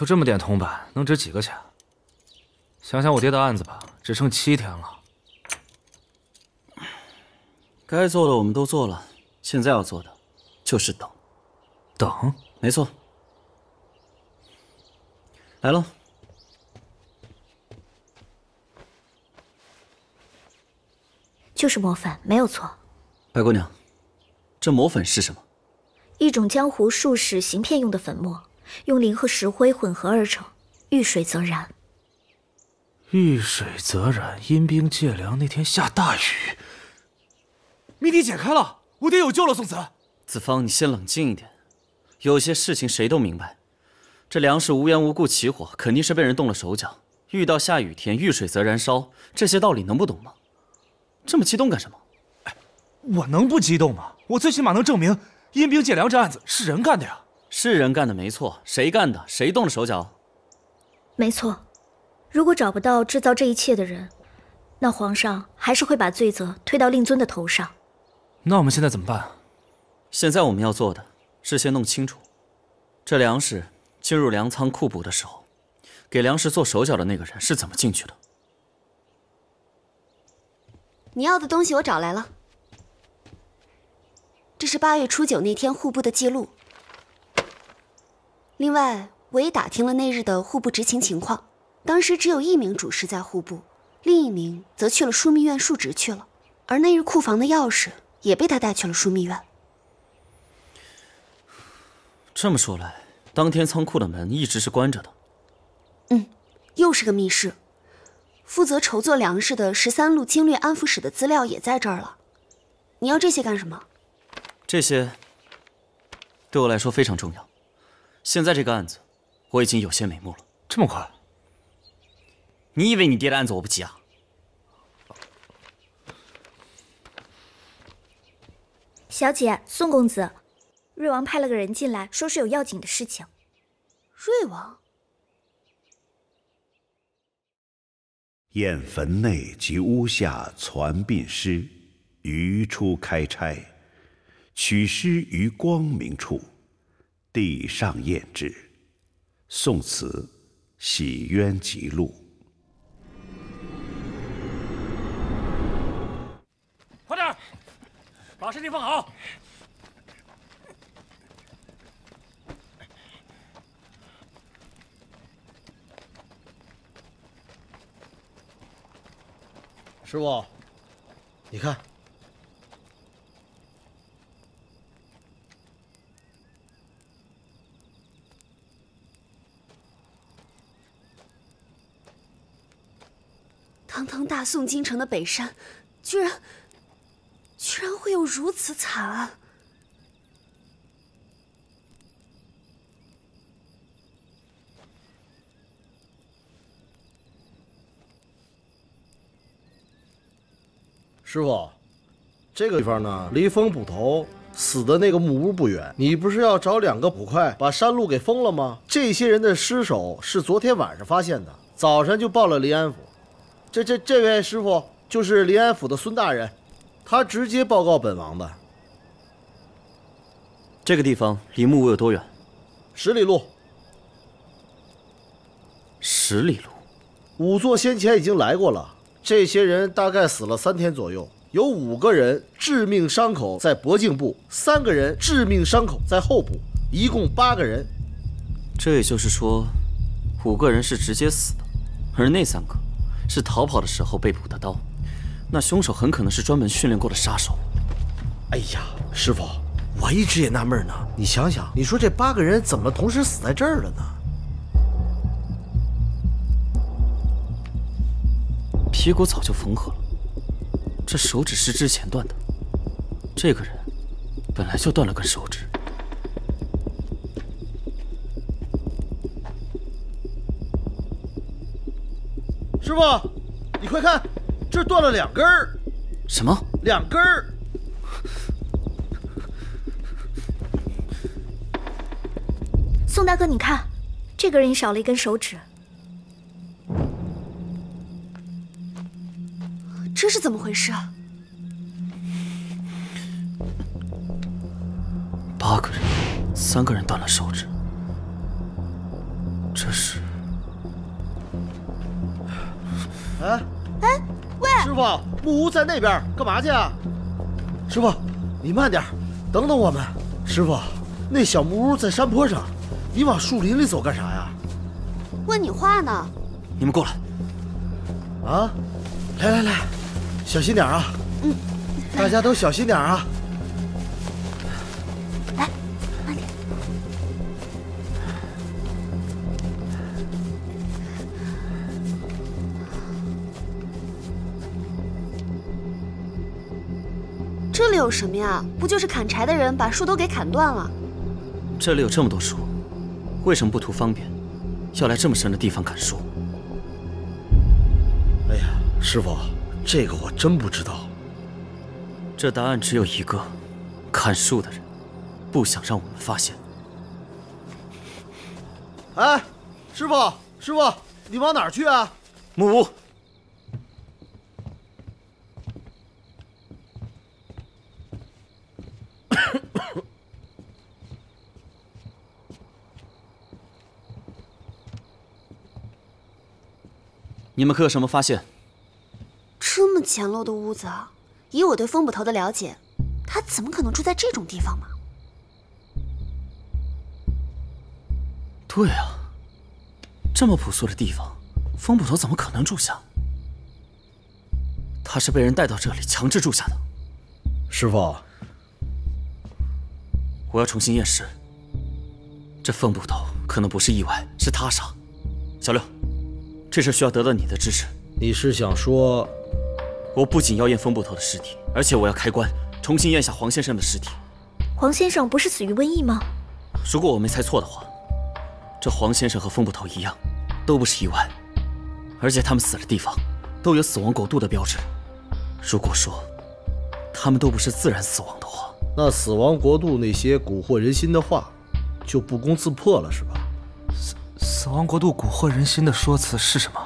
就这么点铜板，能值几个钱？想想我爹的案子吧，只剩7天了。该做的我们都做了，现在要做的就是等。等？没错。来喽。就是磨粉，没有错。白姑娘，这磨粉是什么？一种江湖术士行骗用的粉末，用磷和石灰混合而成，遇水则燃。遇水则燃，阴兵借粮那天下大雨。谜底解开了，我爹有救了，宋子。子方，你先冷静一点。有些事情谁都明白，这粮食无缘无故起火，肯定是被人动了手脚。遇到下雨天，遇水则燃烧，这些道理能不懂吗？这么激动干什么？哎，我能不激动吗？我最起码能证明阴兵借粮这案子是人干的呀。是人干的没错，谁干的？谁动了手脚？没错，如果找不到制造这一切的人，那皇上还是会把罪责推到令尊的头上。那我们现在怎么办？现在我们要做的是先弄清楚，这粮食进入粮仓库补的时候，给粮食做手脚的那个人是怎么进去的。你要的东西我找来了，这是8月初9那天户部的记录。另外，我也打听了那日的户部执勤情况，当时只有1名主事在户部，另1名则去了枢密院述职去了，而那日库房的钥匙也被他带去了枢密院。这么说来，当天仓库的门一直是关着的。又是个密室。负责筹作粮食的13路经略安抚使的资料也在这儿了。你要这些干什么？这些对我来说非常重要。现在这个案子，我已经有些眉目了。这么快？你以为你爹的案子我不急啊？小姐，宋公子，瑞王派了个人进来，说是有要紧的事情。瑞王？燕坟内及屋下传殡尸，余出开差，取尸于光明处，地上验之。宋词，洗冤集录。快点，把尸体放好。师傅，你看，堂堂大宋京城的北山，居然会有如此惨案！师傅，这个地方呢，离风捕头死的那个木屋不远。你不是要找2个捕快把山路给封了吗？这些人的尸首是昨天晚上发现的，早晨就报了临安府。这位师傅就是临安府的孙大人，他直接报告本王的。这个地方离木屋有多远？10里路。10里路。仵作先前已经来过了。这些人大概死了3天左右，有5个人致命伤口在脖颈部，3个人致命伤口在后部，一共8个人。这也就是说，5个人是直接死的，而那3个是逃跑的时候被补的刀。那凶手很可能是专门训练过的杀手。哎呀，师傅，我一直也纳闷呢。你想想，你说这8个人怎么同时死在这儿了呢？皮骨早就缝合了，这手指是之前断的。这个人本来就断了根手指。师傅，你快看，这断了2根儿。什么？2根儿。宋大哥，你看，这个人也少了一根手指。这是怎么回事啊？8个人，3个人断了手指，这是喂，师傅，木屋在那边，干嘛去啊？师傅，你慢点，等等我们。师傅，那小木屋在山坡上，你往树林里走干啥呀？问你话呢。你们过来。啊，来，小心点啊！大家都小心点啊！来，慢点。这里有什么呀？不就是砍柴的人把树都给砍断了？这里有这么多树，为什么不图方便，要来这么深的地方砍树？哎呀，师傅，这个我真不知道。这答案只有一个：砍树的人不想让我们发现。哎，师傅，你往哪儿去啊？木屋。你们可有什么发现？这么简陋的屋子，以我对风捕头的了解，他怎么可能住在这种地方嘛？对啊，这么朴素的地方，风捕头怎么可能住下？他是被人带到这里强制住下的。师傅，我要重新验尸。这风捕头可能不是意外，是他杀。小六，这事需要得到你的支持。你是想说，我不仅要验风捕头的尸体，而且我要开棺，重新验下黄先生的尸体。黄先生不是死于瘟疫吗？如果我没猜错的话，这黄先生和风捕头一样，都不是意外，而且他们死的地方都有死亡国度的标志。如果说他们都不是自然死亡的话，那死亡国度那些蛊惑人心的话，就不攻自破了，是吧？死亡国度蛊惑人心的说辞是什么？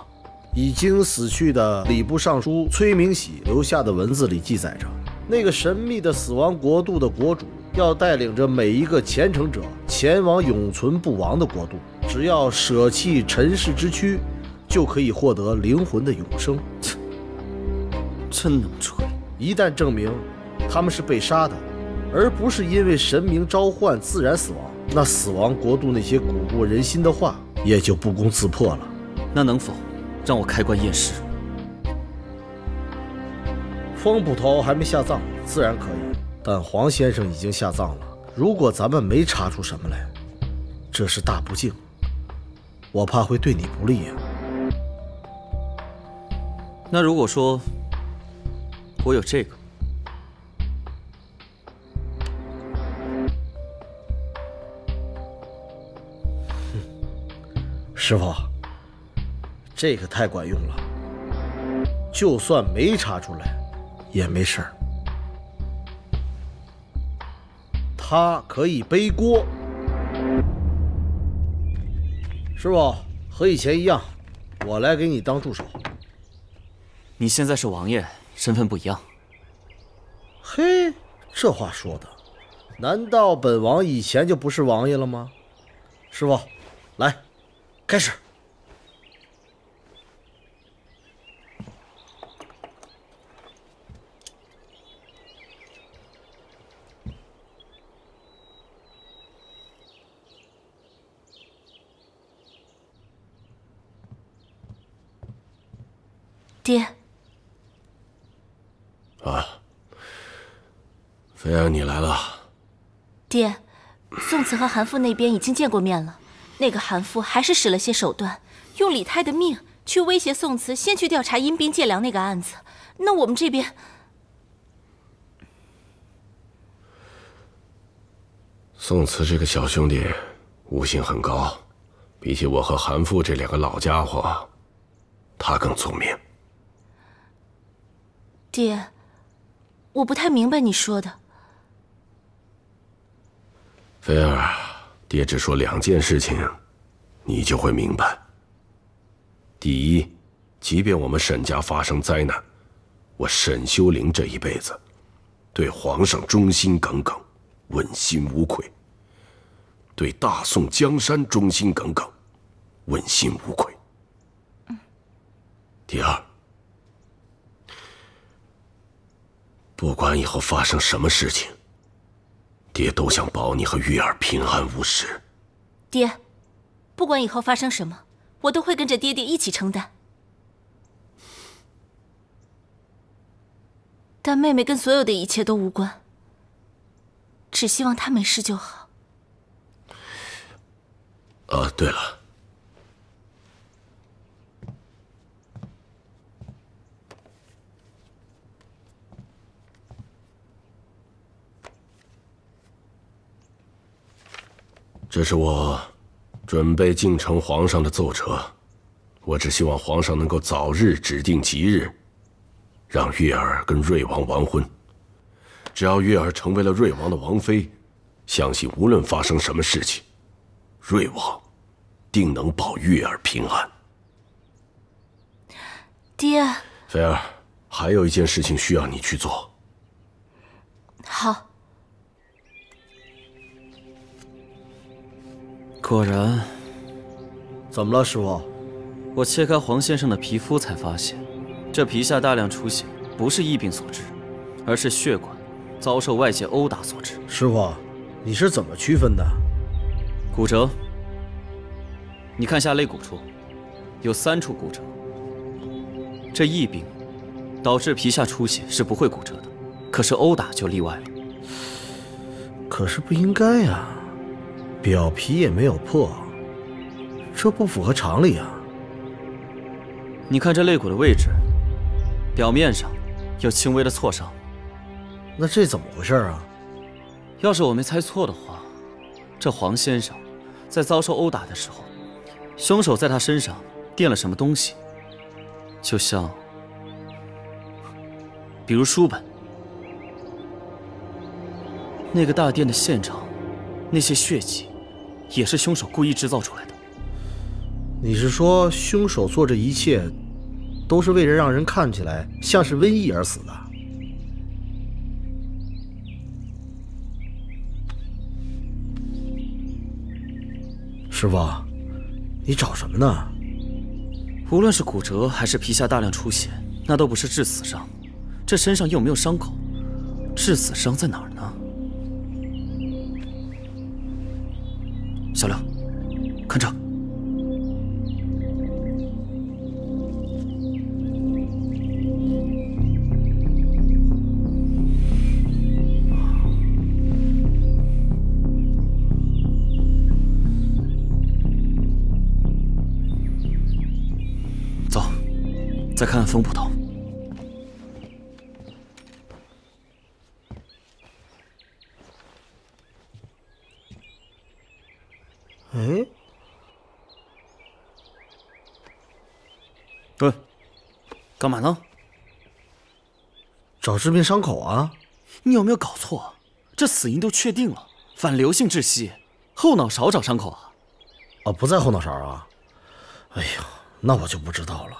已经死去的礼部尚书崔明喜留下的文字里记载着，那个神秘的死亡国度的国主要带领着每一个虔诚者前往永存不亡的国度，只要舍弃尘世之躯，就可以获得灵魂的永生。真能吹！一旦证明他们是被杀的，而不是因为神明召唤自然死亡，那死亡国度那些蛊惑人心的话也就不攻自破了。那能否让我开棺验尸？风捕头还没下葬，自然可以，但黄先生已经下葬了。如果咱们没查出什么来，这是大不敬，我怕会对你不利呀。那如果说我有这个，师傅，这个太管用了，就算没查出来也没事儿。他可以背锅。师傅，和以前一样，我来给你当助手。你现在是王爷，身份不一样。嘿，这话说的，难道本王以前就不是王爷了吗？师傅，来，开始。爹。啊，菲儿，你来了。爹，宋慈和韩父那边已经见过面了，那个韩父还是使了些手段，用李太的命去威胁宋慈，先去调查阴兵借粮那个案子。那我们这边，宋慈这个小兄弟悟性很高，比起我和韩父这两个老家伙，他更聪明。爹，我不太明白你说的。菲儿，爹只说两件事情，你就会明白。第一，即便我们沈家发生灾难，我沈修灵这一辈子对皇上忠心耿耿，问心无愧；对大宋江山忠心耿耿，问心无愧。第二，不管以后发生什么事情，爹都想保你和月儿平安无事。爹，不管以后发生什么，我都会跟着爹爹一起承担。但妹妹跟所有的一切都无关，只希望她没事就好。啊，对了，这是我准备敬呈皇上的奏折。我只希望皇上能够早日指定吉日，让月儿跟瑞王完婚。只要月儿成为了瑞王的王妃，相信无论发生什么事情，瑞王定能保月儿平安。爹，菲儿，还有一件事情需要你去做。好。果然，怎么了，师傅？我切开黄先生的皮肤，才发现，这皮下大量出血不是疫病所致，而是血管遭受外界殴打所致。师傅，你是怎么区分的？骨折，你看下肋骨处，有3处骨折。这疫病导致皮下出血是不会骨折的，可是殴打就例外了。可是不应该呀，表皮也没有破，这不符合常理啊。你看这肋骨的位置，表面上有轻微的挫伤。那这怎么回事啊？要是我没猜错的话，这黄先生在遭受殴打的时候，凶手在他身上垫了什么东西，就像，比如书本。那个大殿的现场，那些血迹，也是凶手故意制造出来的。你是说凶手做这一切，都是为了让人看起来像是瘟疫而死的？师傅，你找什么呢？无论是骨折还是皮下大量出血，那都不是致死伤。这身上又没有伤口，致死伤在哪儿呢？小亮，看这。走，再看看风捕头。哎，喂，干嘛呢？找致命伤口啊！你有没有搞错？这死因都确定了，反流性窒息，后脑勺找伤口啊？啊，不在后脑勺啊！哎呀，那我就不知道了。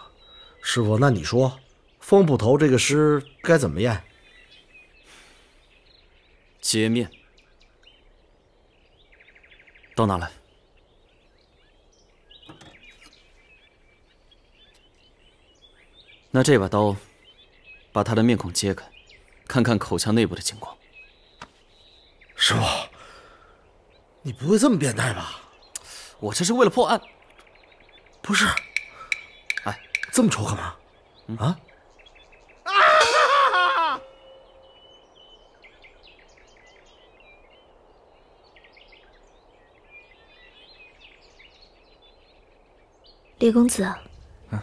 师傅，那你说，风捕头这个尸该怎么验？截面。刀拿来。拿这把刀，把他的面孔揭开，看看口腔内部的情况。师傅，你不会这么变态吧？我这是为了破案。不是，哎，这么丑干嘛？啊？李公子，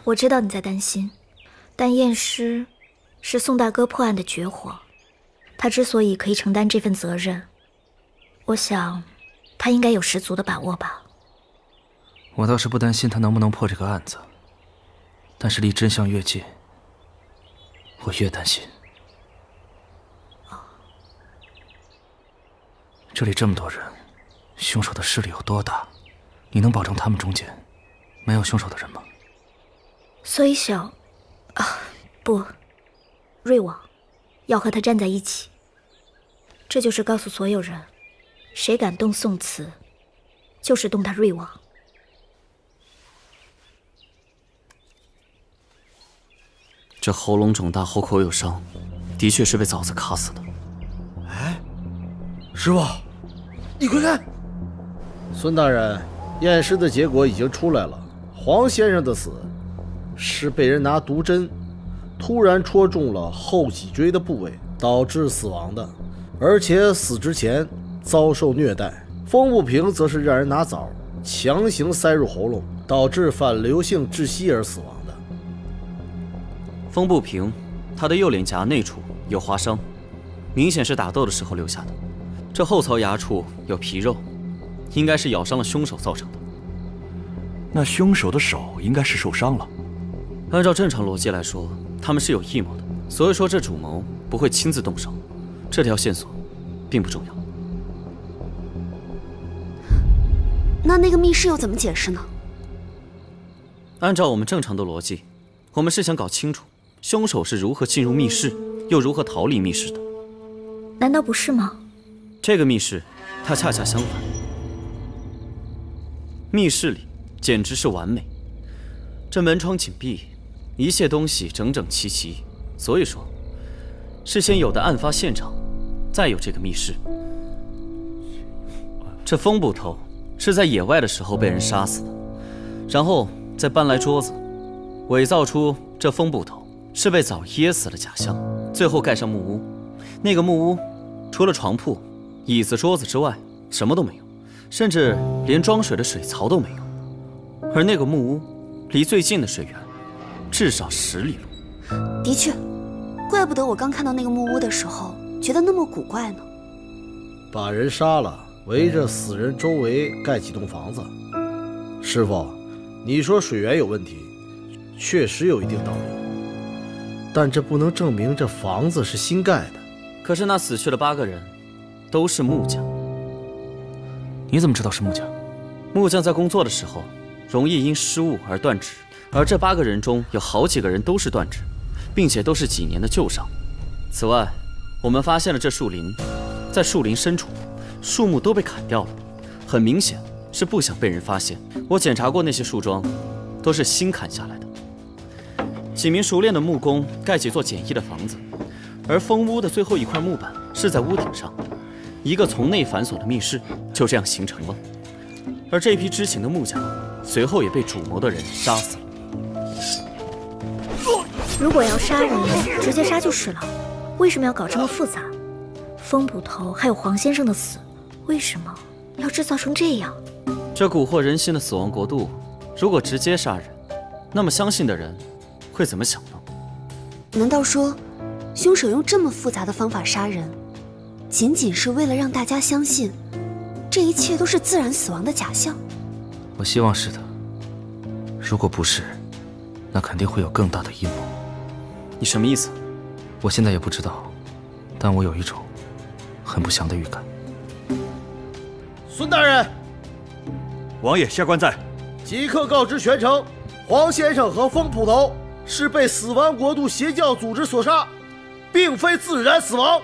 我知道你在担心。但验尸是宋大哥破案的绝活，他之所以可以承担这份责任，我想他应该有十足的把握吧。我倒是不担心他能不能破这个案子，但是离真相越近，我越担心。这里这么多人，凶手的势力有多大？你能保证他们中间没有凶手的人吗？所以想，不，瑞王要和他站在一起。这就是告诉所有人，谁敢动宋慈，就是动他瑞王。这喉咙肿大，喉口有伤，的确是被枣子卡死的。哎，师傅，你快看！孙大人，验尸的结果已经出来了，黄先生的死是被人拿毒针突然戳中了后脊椎的部位，导致死亡的，而且死之前遭受虐待。风不平则是让人拿枣强行塞入喉咙，导致反流性窒息而死亡的。风不平，他的右脸颊内处有划伤，明显是打斗的时候留下的。这后槽牙处有皮肉，应该是咬伤了凶手造成的。那凶手的手应该是受伤了。按照正常逻辑来说，他们是有异谋的，所以说这主谋不会亲自动手。这条线索并不重要。那个密室又怎么解释呢？按照我们正常的逻辑，我们是想搞清楚凶手是如何进入密室，又如何逃离密室的。难道不是吗？这个密室，它恰恰相反。密室里简直是完美，这门窗紧闭，一切东西整整齐齐。所以说，是先有的案发现场，再有这个密室。这风捕头是在野外的时候被人杀死的，然后再搬来桌子，伪造出这风捕头是被枣噎死的假象，最后盖上木屋。那个木屋除了床铺、椅子、桌子之外，什么都没有，甚至连装水的水槽都没有。而那个木屋离最近的水源至少10里路。的确，怪不得我刚看到那个木屋的时候觉得那么古怪呢。把人杀了，围着死人周围盖几栋房子。师傅，你说水源有问题，确实有一定道理，但这不能证明这房子是新盖的。可是那死去的8个人都是木匠。你怎么知道是木匠？木匠在工作的时候容易因失误而断指，而这8个人中有好几个人都是断指，并且都是几年的旧伤。此外，我们发现了这树林，在树林深处，树木都被砍掉了，很明显是不想被人发现。我检查过那些树桩，都是新砍下来的。几名熟练的木工盖几座简易的房子，而封屋的最后一块木板是在屋顶上，一个从内反锁的密室就这样形成了。而这批知情的木匠随后也被主谋的人杀死了。如果要杀人，直接杀就是了，为什么要搞这么复杂？风捕头还有黄先生的死，为什么要制造成这样？这蛊惑人心的死亡国度，如果直接杀人，那么相信的人会怎么想呢？难道说，凶手用这么复杂的方法杀人，仅仅是为了让大家相信，这一切都是自然死亡的假象？我希望是的。如果不是，那肯定会有更大的阴谋。你什么意思？我现在也不知道，但我有一种很不祥的预感。孙大人，王爷下官在。即刻告知全城，黄先生和风捕头是被死亡国度邪教组织所杀，并非自然死亡。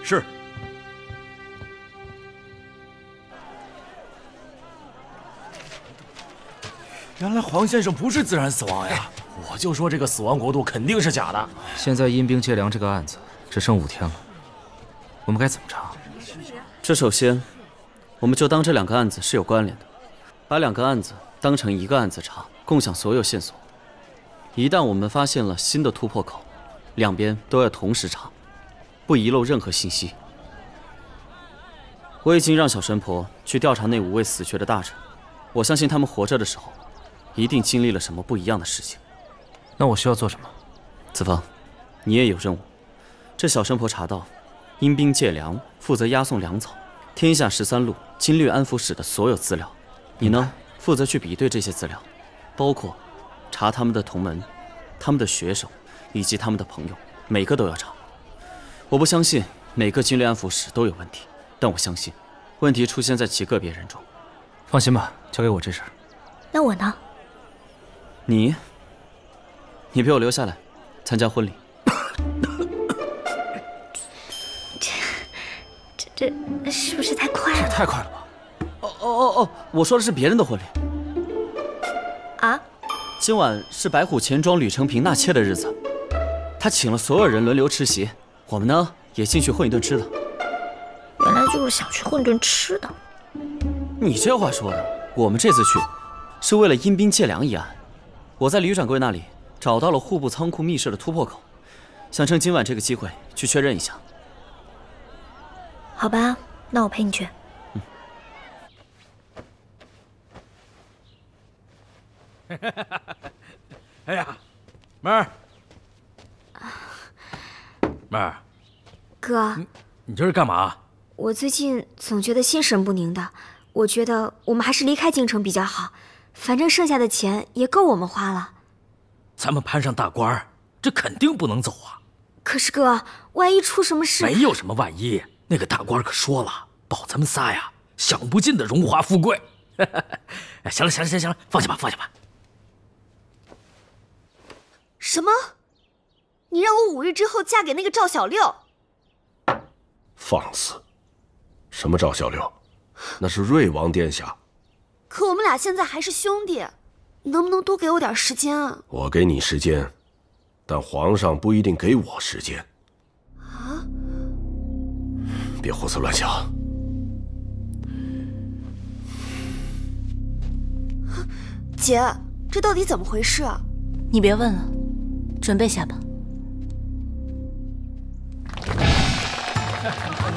是。原来黄先生不是自然死亡呀！我就说这个死亡国度肯定是假的。现在阴兵借粮这个案子只剩5天了，我们该怎么查？这首先，我们就当这2个案子是有关联的，把2个案子当成一个案子查，共享所有线索。一旦我们发现了新的突破口，两边都要同时查，不遗漏任何信息。我已经让小神婆去调查那5位死去的大臣，我相信他们活着的时候，一定经历了什么不一样的事情。那我需要做什么？子枫，你也有任务。这小神婆查到，阴兵借粮负责押送粮草，天下13路经略安抚使的所有资料。你呢，负责去比对这些资料，包括查他们的同门、他们的学生以及他们的朋友，每个都要查。我不相信每个经略安抚使都有问题，但我相信问题出现在极个别人中。放心吧，交给我这事儿。那我呢？你陪我留下来，参加婚礼。这是不是太快了？这也太快了吧！哦，我说的是别人的婚礼。啊？今晚是白虎钱庄吕承平纳妾的日子，他请了所有人轮流吃席，我们呢也进去混一顿吃的。原来就是想去混顿吃的。你这话说的，我们这次去是为了阴兵借粮一案。我在吕掌柜那里找到了户部仓库密室的突破口，想趁今晚这个机会去确认一下。好吧，那我陪你去。哎呀，妹儿，妹儿，哥，你这是干嘛？我最近总觉得心神不宁的，我觉得我们还是离开京城比较好，反正剩下的钱也够我们花了。咱们攀上大官，这肯定不能走啊！可是哥，万一出什么事……没有什么万一，那个大官可说了，保咱们仨呀，享不尽的荣华富贵。行了，放下吧。什么？你让我5日之后嫁给那个赵小六？放肆！什么赵小六？那是瑞王殿下。可我们俩现在还是兄弟，你能不能多给我点时间啊？我给你时间，但皇上不一定给我时间。啊！别胡思乱想。姐，这到底怎么回事啊？你别问了，准备下吧。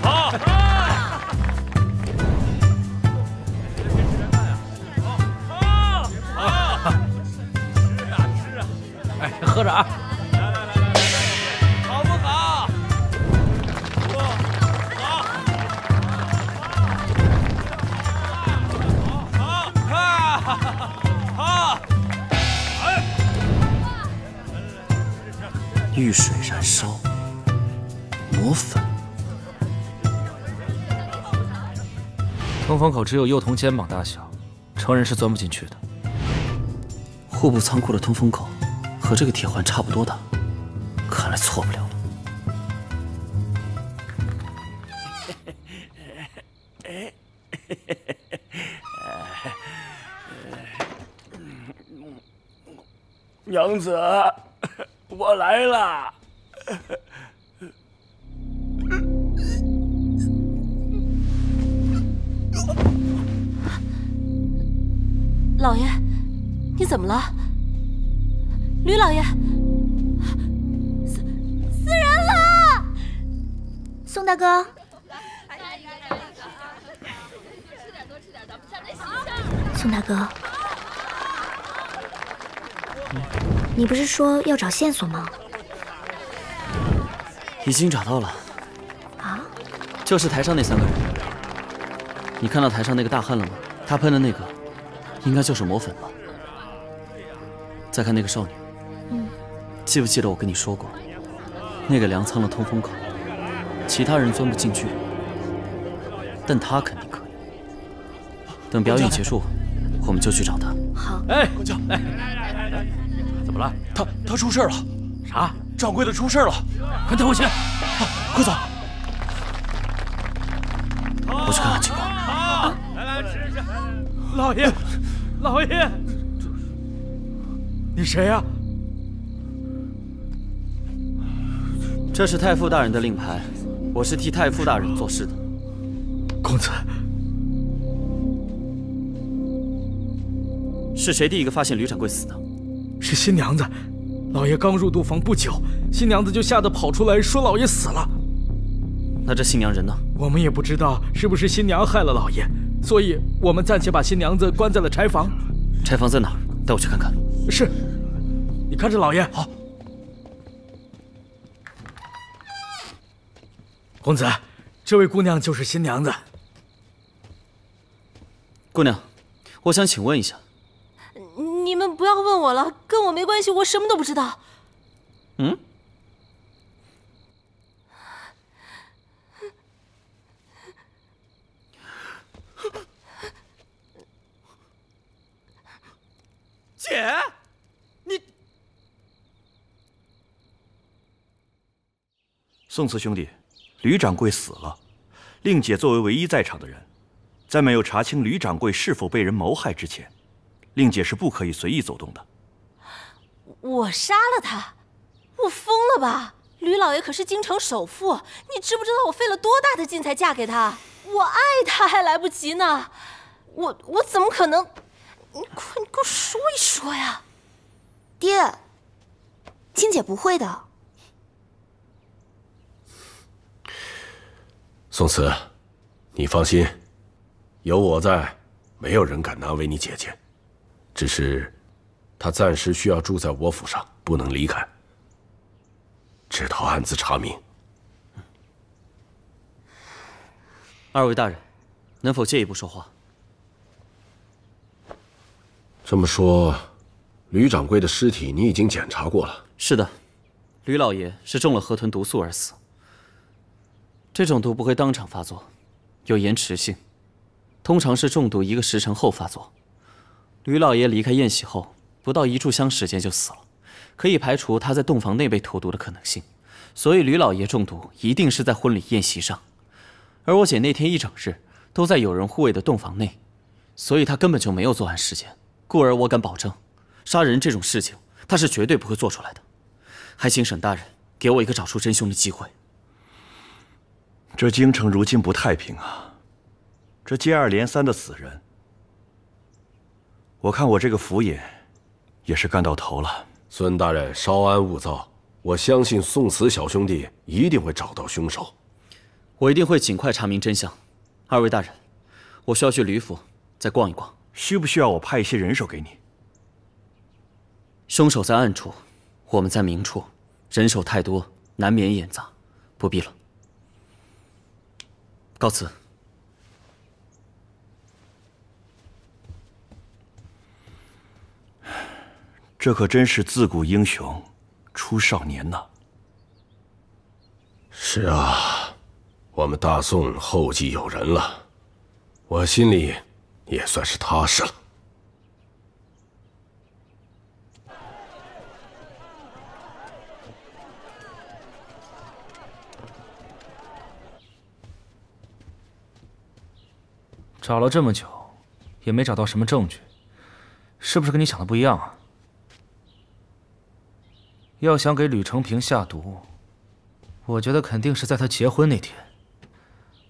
好。哎，喝着啊！来，好不好？好。遇水燃烧，磨粉。通风口只有幼童肩膀大小，成人是钻不进去的。户部仓库的通风口和这个铁环差不多大，看来错不了了。娘子，我来了。老爷，你怎么了？吕老爷，死人了！宋大哥，宋大哥，你不是说要找线索吗？已经找到了。啊？就是台上那3个人。你看到台上那个大汉了吗？他喷的那个，应该就是魔粉吧。再看那个少女，记不记得我跟你说过，那个粮仓的通风口，其他人钻不进去，但他肯定可以。等表演结束，我们就去找他。好。哎，工匠，哎，怎么了？他出事了。啥？掌柜的出事了，快带我去！快走！我去看看情况。好，来吃吃。老爷，你谁呀？这是太傅大人的令牌，我是替太傅大人做事的。公子，是谁第一个发现吕掌柜死的？是新娘子。老爷刚入洞房不久，新娘子就吓得跑出来说老爷死了。那这新娘人呢？我们也不知道是不是新娘害了老爷，所以我们暂且把新娘子关在了柴房。柴房在哪儿？带我去看看。是，你看着老爷。好。公子，这位姑娘就是新娘子。姑娘，我想请问一下。你们不要问我了，跟我没关系，我什么都不知道。姐，你……宋慈兄弟，吕掌柜死了，令姐作为唯一在场的人，在没有查清吕掌柜是否被人谋害之前，令姐是不可以随意走动的。我杀了他？我疯了吧？吕老爷可是京城首富，你知不知道我费了多大的劲才嫁给他？我爱他还来不及呢，我怎么可能？你快给我说一说呀！爹，青姐不会的。宋慈，你放心，有我在，没有人敢难为你姐姐。只是，她暂时需要住在我府上，不能离开，直到案子查明。二位大人，能否借一步说话？这么说，吕掌柜的尸体你已经检查过了？是的，吕老爷是中了河豚毒素而死。这种毒不会当场发作，有延迟性，通常是中毒1个时辰后发作。吕老爷离开宴席后，不到1炷香时间就死了，可以排除他在洞房内被投毒的可能性。所以吕老爷中毒一定是在婚礼宴席上，而我姐那天一整日都在有人护卫的洞房内，所以她根本就没有作案时间。故而我敢保证，杀人这种事情她是绝对不会做出来的。还请沈大人给我一个找出真凶的机会。这京城如今不太平啊，这接二连三的死人，我看我这个府尹也是干到头了。孙大人稍安勿躁，我相信宋慈小兄弟一定会找到凶手。我一定会尽快查明真相。二位大人，我需要去吕府再逛一逛。需不需要我派一些人手给你？凶手在暗处，我们在明处，人手太多，难免眼杂，不必了。告辞。这可真是自古英雄出少年呐！是啊，我们大宋后继有人了，我心里也算是踏实了。找了这么久，也没找到什么证据，是不是跟你想的不一样啊？要想给吕承平下毒，我觉得肯定是在他结婚那天。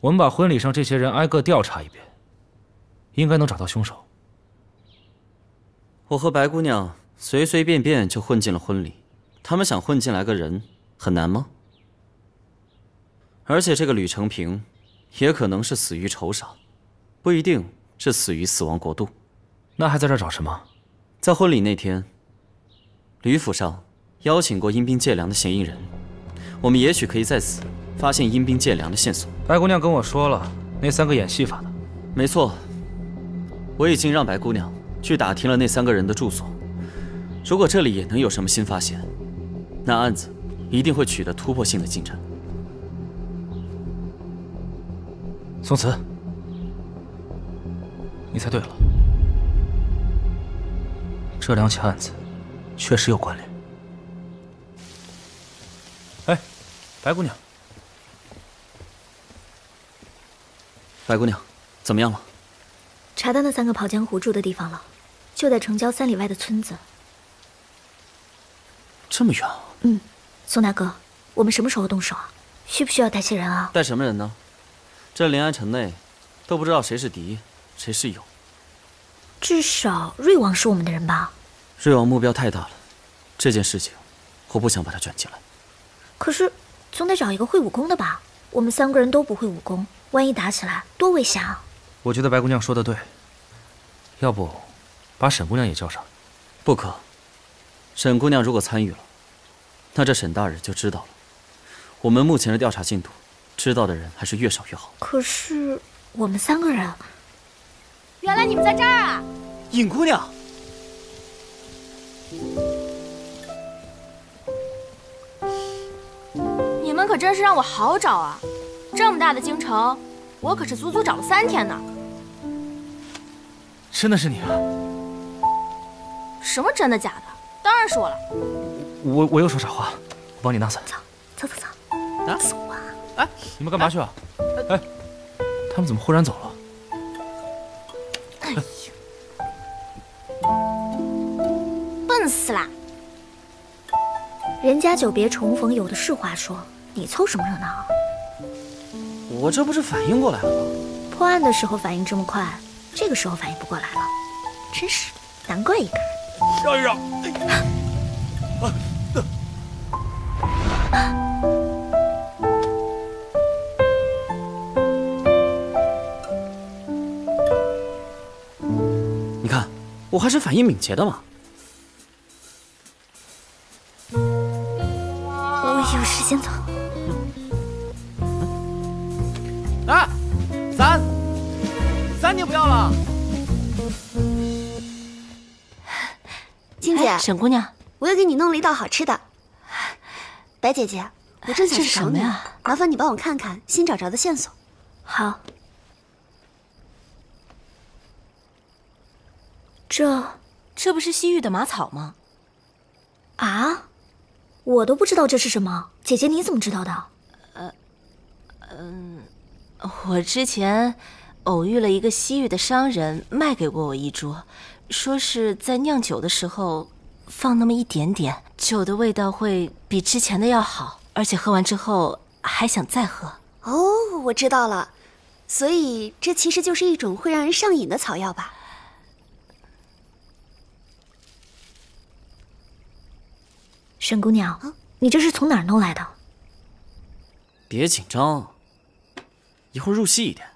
我们把婚礼上这些人挨个调查一遍，应该能找到凶手。我和白姑娘随随便便就混进了婚礼，他们想混进来个人很难吗？而且这个吕承平也可能是死于仇杀，不一定是死于死亡国度。那还在这找什么？在婚礼那天，吕府上邀请过阴兵借粮的嫌疑人，我们也许可以在此发现阴兵借粮的线索。白姑娘跟我说了，那3个演戏法的。没错，我已经让白姑娘去打听了那3个人的住所。如果这里也能有什么新发现，那案子一定会取得突破性的进展。宋慈，你猜对了，这2起案子确实有关联。哎，白姑娘，白姑娘，怎么样了？查到那3个跑江湖住的地方了，就在城郊3里外的村子。这么远啊？嗯，宋大哥，我们什么时候动手啊？需不需要带些人啊？带什么人呢？这临安城内都不知道谁是敌，谁是友。至少瑞王是我们的人吧？瑞王目标太大了，这件事情我不想把他卷进来。可是总得找一个会武功的吧？我们3个人都不会武功，万一打起来多危险啊！我觉得白姑娘说的对，要不把沈姑娘也叫上？不可，沈姑娘如果参与了，那这沈大人就知道了。我们目前的调查进度，知道的人还是越少越好。可是我们3个人，原来你们在这儿啊！尹姑娘，你们可真是让我好找啊！这么大的京城，我可是足足找了3天呢。真的是你啊？什么真的假的？当然是我了。我又说傻话，我帮你拿伞。走。啊？走啊！哎，你们干嘛去啊？哎，他们怎么忽然走了？哎呀，笨死啦！人人家久别重逢，有的是话说，你凑什么热闹啊？我这不是反应过来了吗？破案的时候反应这么快，这个时候反应不过来了，真是难怪一个人。让一让。你看，我还是反应敏捷的嘛。我有事先走。啊，三你不要了。金姐，沈姑娘，我又给你弄了一道好吃的。白姐姐，我正想去找你，麻烦你帮我看看新找着的线索。好。这不是西域的马草吗？啊，我都不知道这是什么。姐姐你怎么知道的？我之前偶遇了一个西域的商人，卖给过我一桌，说是在酿酒的时候放那么一点点，酒的味道会比之前的要好，而且喝完之后还想再喝。哦，我知道了，所以这其实就是一种会让人上瘾的草药吧？沈姑娘，你这是从哪儿弄来的？别紧张，一会儿入戏一点。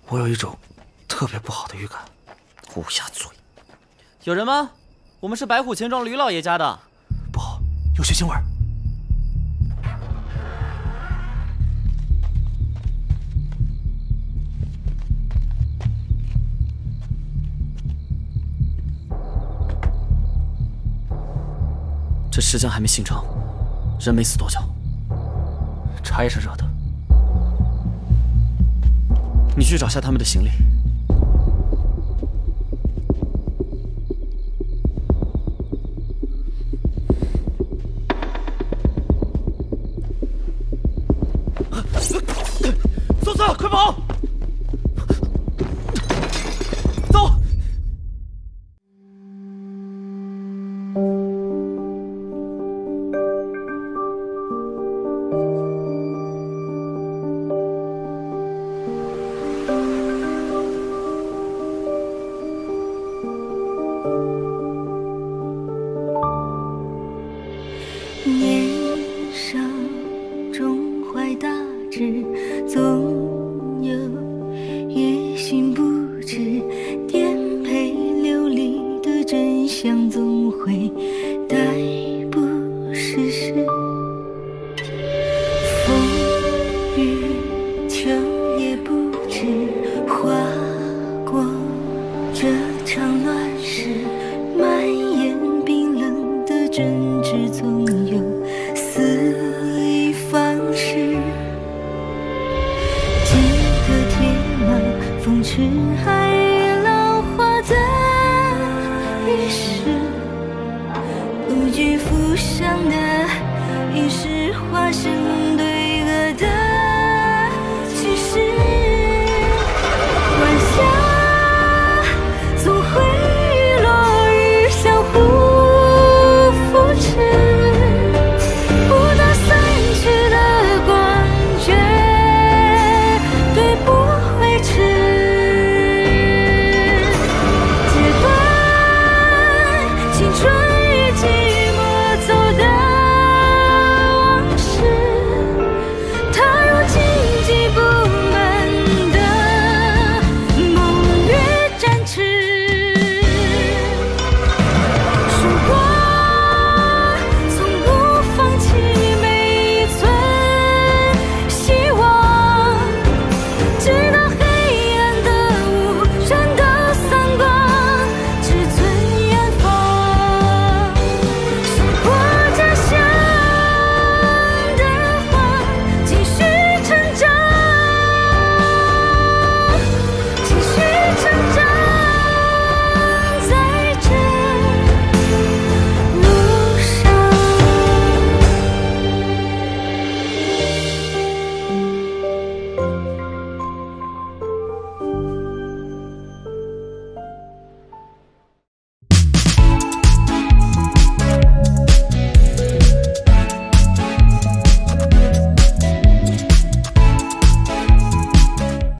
我有一种特别不好的预感。乌鸦嘴！有人吗？我们是白虎钱庄吕老爷家的。不好，有血腥味儿。这尸僵还没形成，人没死多久。茶也是热的。你去找下他们的行李。宋子，快跑！走！无惧浮上的